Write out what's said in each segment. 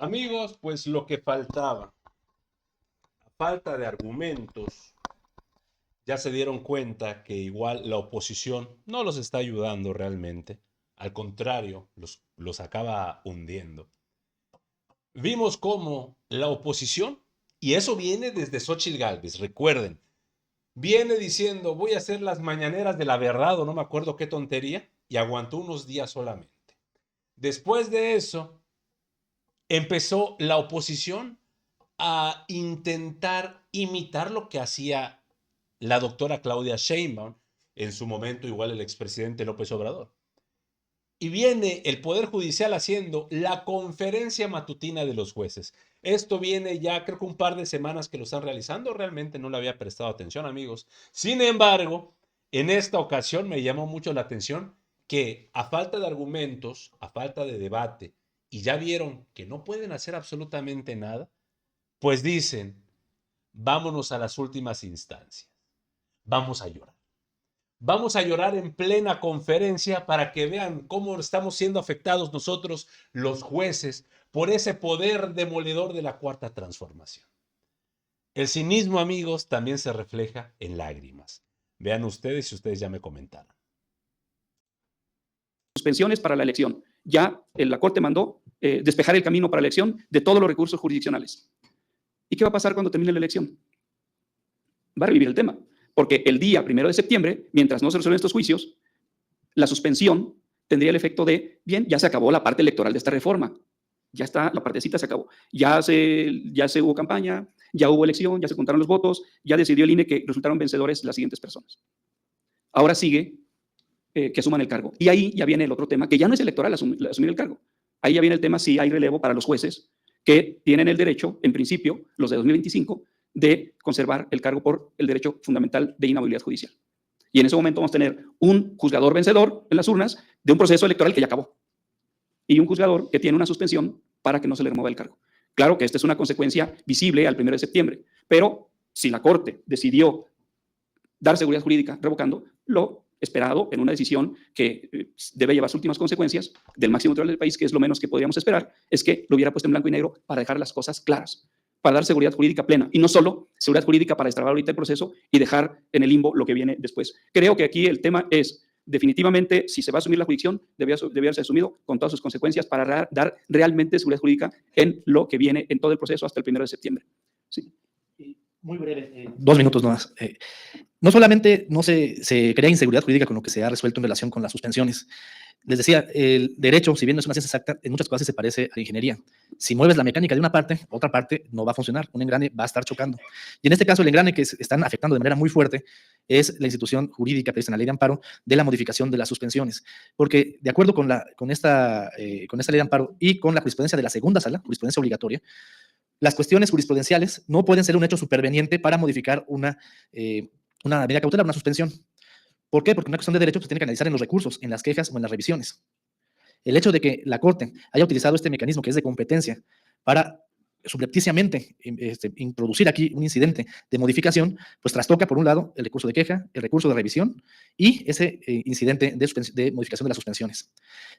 Amigos, pues lo que faltaba, a falta de argumentos, ya se dieron cuenta que igual la oposición no los está ayudando realmente. Al contrario, los acaba hundiendo. Vimos cómo la oposición, y eso viene desde Xóchitl Gálvez, recuerden, viene diciendo voy a hacer las mañaneras de la verdad o no me acuerdo qué tontería, y aguantó unos días solamente. Después de eso, empezó la oposición a intentar imitar lo que hacía la doctora Claudia Sheinbaum, en su momento igual el expresidente López Obrador. Y viene el Poder Judicial haciendo la conferencia matutina de los jueces. Esto viene ya creo que un par de semanas que lo están realizando, realmente no le había prestado atención, amigos. Sin embargo, en esta ocasión me llamó mucho la atención que a falta de argumentos, a falta de debate, y ya vieron que no pueden hacer absolutamente nada, pues dicen, vámonos a las últimas instancias, vamos a llorar. Vamos a llorar en plena conferencia para que vean cómo estamos siendo afectados nosotros, los jueces, por ese poder demoledor de la Cuarta Transformación. El cinismo, amigos, también se refleja en lágrimas. Vean ustedes si ustedes ya me comentaron. Suspensiones para la elección. Ya la Corte mandó despejar el camino para la elección de todos los recursos jurisdiccionales. ¿Y qué va a pasar cuando termine la elección? Va a revivir el tema. Porque el día 1 de septiembre, mientras no se resuelven estos juicios, la suspensión tendría el efecto de, bien, ya se acabó la parte electoral de esta reforma. Ya está, la partecita se acabó. Ya se hubo campaña, ya hubo elección, ya se contaron los votos, ya decidió el INE que resultaron vencedores las siguientes personas. Ahora sigue que asuman el cargo. Y ahí ya viene el otro tema, que ya no es electoral asumir el cargo. Ahí ya viene el tema si hay relevo para los jueces que tienen el derecho, en principio, los de 2025, de conservar el cargo por el derecho fundamental de inhabilidad judicial. Y en ese momento vamos a tener un juzgador vencedor en las urnas de un proceso electoral que ya acabó. Y un juzgador que tiene una suspensión para que no se le remueva el cargo. Claro que esta es una consecuencia visible al 1 de septiembre, pero si la Corte decidió dar seguridad jurídica revocando, lo esperado en una decisión que debe llevar sus últimas consecuencias del máximo tribunal del país, que es lo menos que podríamos esperar, es que lo hubiera puesto en blanco y negro para dejar las cosas claras, para dar seguridad jurídica plena, y no solo seguridad jurídica para destrabar ahorita el proceso y dejar en el limbo lo que viene después. Creo que aquí el tema es, definitivamente, si se va a asumir la jurisdicción, debía ser asumido con todas sus consecuencias para dar realmente seguridad jurídica en lo que viene en todo el proceso hasta el 1 de septiembre. Sí. Muy breve, 2 minutos nomás. No solamente no se crea inseguridad jurídica con lo que se ha resuelto en relación con las suspensiones. Les decía, el derecho, si bien no es una ciencia exacta, en muchas cosas se parece a la ingeniería. Si mueves la mecánica de una parte, otra parte no va a funcionar. Un engrane va a estar chocando. Y en este caso, el engrane que están afectando de manera muy fuerte es la institución jurídica prevista en la ley de amparo de la modificación de las suspensiones. Porque de acuerdo con esta ley de amparo y con la jurisprudencia de la segunda sala, jurisprudencia obligatoria, las cuestiones jurisprudenciales no pueden ser un hecho superveniente para modificar una medida cautelar, una suspensión. ¿Por qué? Porque una cuestión de derecho se tiene que analizar en los recursos, en las quejas o en las revisiones. El hecho de que la Corte haya utilizado este mecanismo que es de competencia para subrepticiamente introducir aquí un incidente de modificación, pues trastoca, por un lado, el recurso de queja, el recurso de revisión y ese incidente de modificación de las suspensiones.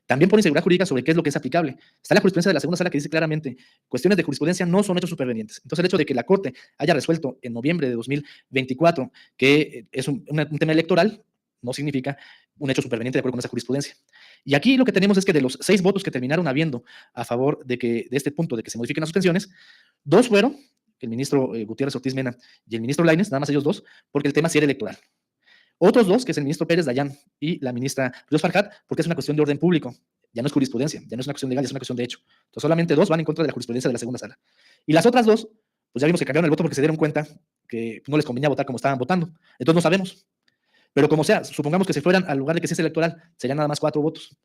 También por inseguridad jurídica sobre qué es lo que es aplicable. Está la jurisprudencia de la segunda sala que dice claramente, cuestiones de jurisprudencia no son hechos supervenientes. Entonces, el hecho de que la Corte haya resuelto en noviembre de 2024 que es un tema electoral, no significa un hecho superveniente de acuerdo con esa jurisprudencia. Y aquí lo que tenemos es que de los 6 votos que terminaron habiendo a favor de este punto de que se modifiquen las suspensiones, 2 fueron el ministro Gutiérrez Ortiz Mena y el ministro Lainez, nada más ellos 2, porque el tema sí era electoral. Otros 2, que es el ministro Pérez Dayán y la ministra Ríos Farjat, porque es una cuestión de orden público, ya no es jurisprudencia, ya no es una cuestión legal, es una cuestión de hecho. Entonces solamente 2 van en contra de la jurisprudencia de la segunda sala. Y las otras 2, pues ya vimos que cambiaron el voto porque se dieron cuenta que no les convenía votar como estaban votando. Entonces no sabemos. Pero como sea, supongamos que se fueran al lugar de que sí es electoral, serían nada más 4 votos.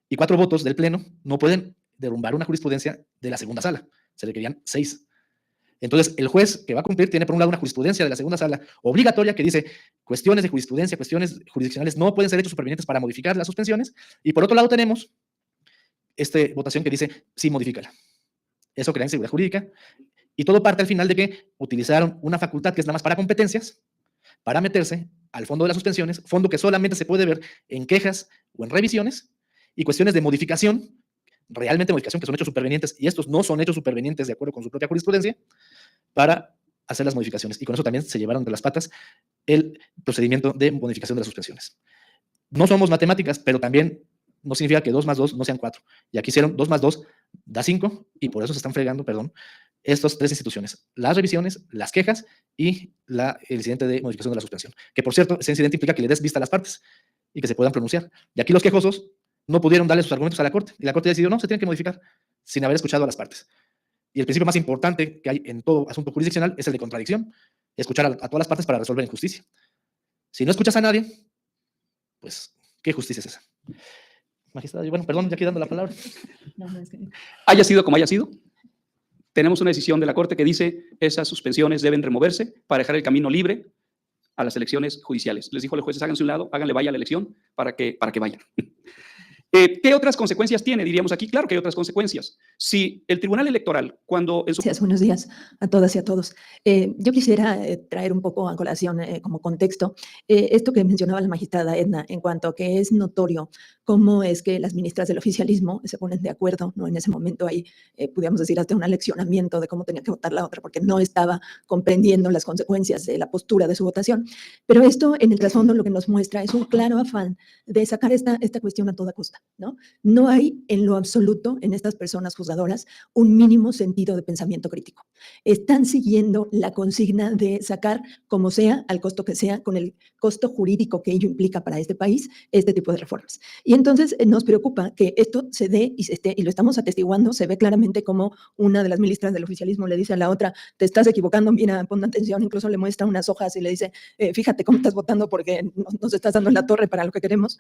Y 4 votos del Pleno no pueden derrumbar una jurisprudencia de la segunda sala. Se requerían 6. Entonces, el juez que va a cumplir tiene, por un lado, una jurisprudencia de la segunda sala obligatoria que dice cuestiones de jurisprudencia, cuestiones jurisdiccionales no pueden ser hechos supervenientes para modificar las suspensiones. Y por otro lado tenemos esta votación que dice sí, modifícala. Eso crea inseguridad jurídica. Y todo parte al final de que utilizaron una facultad que es nada más para competencias, para meterse al fondo de las suspensiones, fondo que solamente se puede ver en quejas o en revisiones, y cuestiones de modificación realmente modificación, que son hechos supervenientes, y estos no son hechos supervenientes de acuerdo con su propia jurisprudencia, para hacer las modificaciones. Y con eso también se llevaron de las patas el procedimiento de bonificación de las suspensiones. No somos matemáticas, pero también no significa que 2 más 2 no sean 4. Y aquí hicieron 2 más 2 da 5, y por eso se están fregando, perdón, estas 3 instituciones: las revisiones, las quejas y el incidente de modificación de la suspensión. Que, por cierto, ese incidente implica que le des vista a las partes y que se puedan pronunciar. Y aquí los quejosos no pudieron darle sus argumentos a la Corte, y la Corte decidió: no, se tienen que modificar, sin haber escuchado a las partes. Y el principio más importante que hay en todo asunto jurisdiccional es el de contradicción: escuchar a todas las partes para resolver en justicia. Si no escuchas a nadie, pues, ¿qué justicia es esa? Magistrada, y bueno, perdón, ya aquí dando la palabra. Haya sido como haya sido, tenemos una decisión de la Corte que dice esas suspensiones deben removerse para dejar el camino libre a las elecciones judiciales. Les dijo a los jueces: háganse un lado, háganle vaya a la elección para que vayan. ¿Qué otras consecuencias tiene? Diríamos aquí, claro que hay otras consecuencias. Si el Tribunal Electoral, cuando en su... Gracias, buenos días a todas y a todos. Yo quisiera traer un poco a colación como contexto esto que mencionaba la magistrada Edna, en cuanto a que es notorio cómo es que las ministras del oficialismo se ponen de acuerdo, ¿no? En ese momento ahí pudiéramos decir hasta un aleccionamiento de cómo tenía que votar la otra, porque no estaba comprendiendo las consecuencias de la postura de su votación. Pero esto, en el trasfondo, lo que nos muestra es un claro afán de sacar esta cuestión a toda costa, ¿no? No hay en lo absoluto en estas personas juzgadoras un mínimo sentido de pensamiento crítico. Están siguiendo la consigna de sacar como sea, al costo que sea, con el costo jurídico que ello implica para este país, este tipo de reformas. Y entonces nos preocupa que esto se dé y lo estamos atestiguando. Se ve claramente como una de las ministras del oficialismo le dice a la otra: te estás equivocando, mira, pon atención. Incluso le muestra unas hojas y le dice: fíjate cómo estás votando porque nos estás dando en la torre para lo que queremos.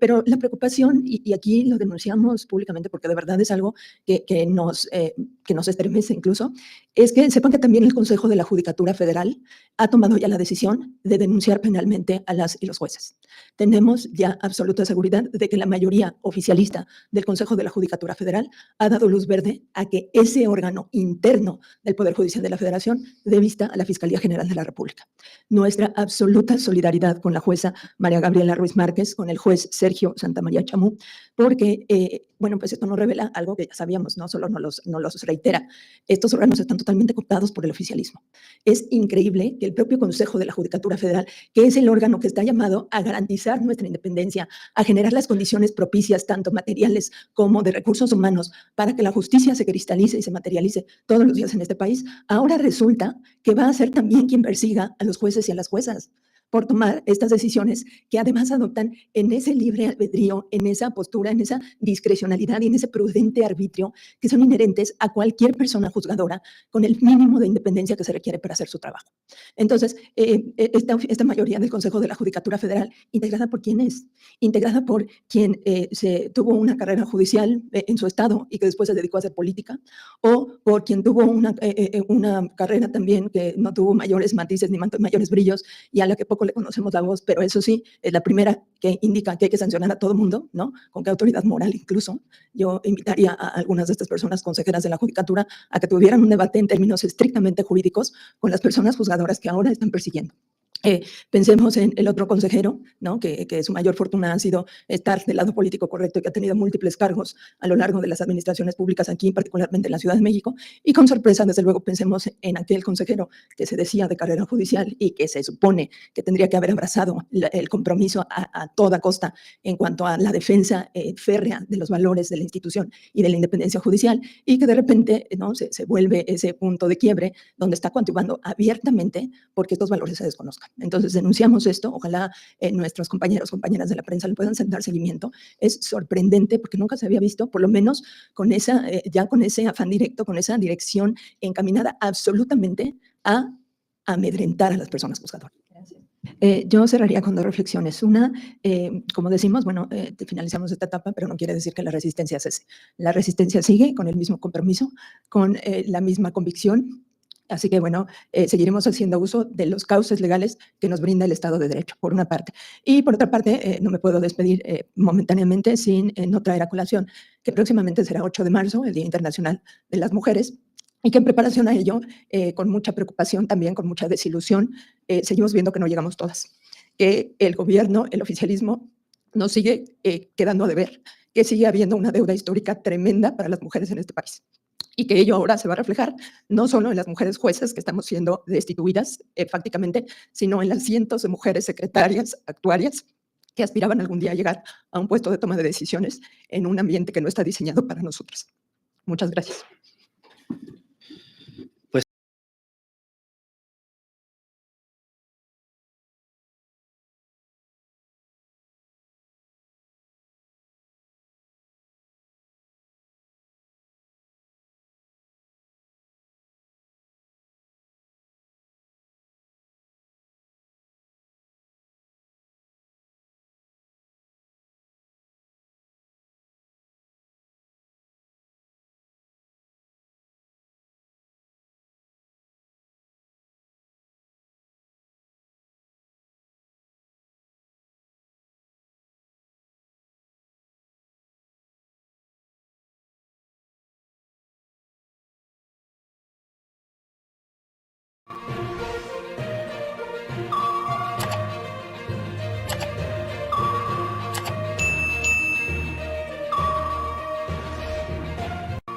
Pero la preocupación, y aquí lo denunciamos públicamente porque de verdad es algo que nos estremece incluso, es que sepan que también el Consejo de la Judicatura Federal ha tomado ya la decisión de denunciar penalmente a las y los jueces. Tenemos ya absoluta seguridad de que la mayoría oficialista del Consejo de la Judicatura Federal ha dado luz verde a que ese órgano interno del Poder Judicial de la Federación dé vista a la Fiscalía General de la República. Nuestra absoluta solidaridad con la jueza María Gabriela Ruiz Márquez, con el juez Sergio Santamaría Chamú, porque, bueno, pues esto nos revela algo que ya sabíamos, no solo nos los reitera. Estos órganos están totalmente cooptados por el oficialismo. Es increíble que el propio Consejo de la Judicatura Federal, que es el órgano que está llamado a garantizar nuestra independencia, a generar las condiciones propicias, tanto materiales como de recursos humanos, para que la justicia se cristalice y se materialice todos los días en este país, ahora resulta que va a ser también quien persiga a los jueces y a las juezas por tomar estas decisiones que además adoptan en ese libre albedrío, en esa postura, en esa discrecionalidad y en ese prudente arbitrio que son inherentes a cualquier persona juzgadora con el mínimo de independencia que se requiere para hacer su trabajo. Entonces, esta mayoría del Consejo de la Judicatura Federal, ¿integrada por quién es? Integrada por quien tuvo una carrera judicial en su estado y que después se dedicó a hacer política, o por quien tuvo una carrera también que no tuvo mayores matices ni mayores brillos y a la que poco le conocemos la voz, pero eso sí, es la primera que indica que hay que sancionar a todo mundo, ¿no? ¿Con qué autoridad moral incluso? Yo invitaría a algunas de estas personas consejeras de la Judicatura a que tuvieran un debate en términos estrictamente jurídicos con las personas juzgadoras que ahora están persiguiendo. Pensemos en el otro consejero, ¿no? que su mayor fortuna ha sido estar del lado político correcto y que ha tenido múltiples cargos a lo largo de las administraciones públicas aquí, particularmente en la Ciudad de México. Y con sorpresa, desde luego, pensemos en aquel consejero que se decía de carrera judicial y que se supone que tendría que haber abrazado el compromiso a toda costa en cuanto a la defensa férrea de los valores de la institución y de la independencia judicial, y que de repente, ¿no? se vuelve ese punto de quiebre donde está coadyuvando abiertamente porque estos valores se desconozcan. Entonces denunciamos esto, ojalá nuestros compañeros, compañeras de la prensa le puedan dar seguimiento. Es sorprendente porque nunca se había visto, por lo menos con ya con ese afán directo, con esa dirección encaminada absolutamente a amedrentar a las personas juzgadoras. Yo cerraría con 2 reflexiones. Una, como decimos, bueno, finalizamos esta etapa, pero no quiere decir que la resistencia cese. La resistencia sigue con el mismo compromiso, con la misma convicción. Así que, bueno, seguiremos haciendo uso de los cauces legales que nos brinda el Estado de Derecho, por una parte. Y por otra parte, no me puedo despedir momentáneamente sin no traer a colación que próximamente será 8 de marzo, el Día Internacional de las Mujeres, y que en preparación a ello, con mucha preocupación, también con mucha desilusión, seguimos viendo que no llegamos todas, que el gobierno, el oficialismo, nos sigue quedando a deber, que sigue habiendo una deuda histórica tremenda para las mujeres en este país. Y que ello ahora se va a reflejar no solo en las mujeres jueces que estamos siendo destituidas fácticamente, sino en las cientos de mujeres secretarias, actuarias, que aspiraban algún día a llegar a un puesto de toma de decisiones en un ambiente que no está diseñado para nosotros. Muchas gracias.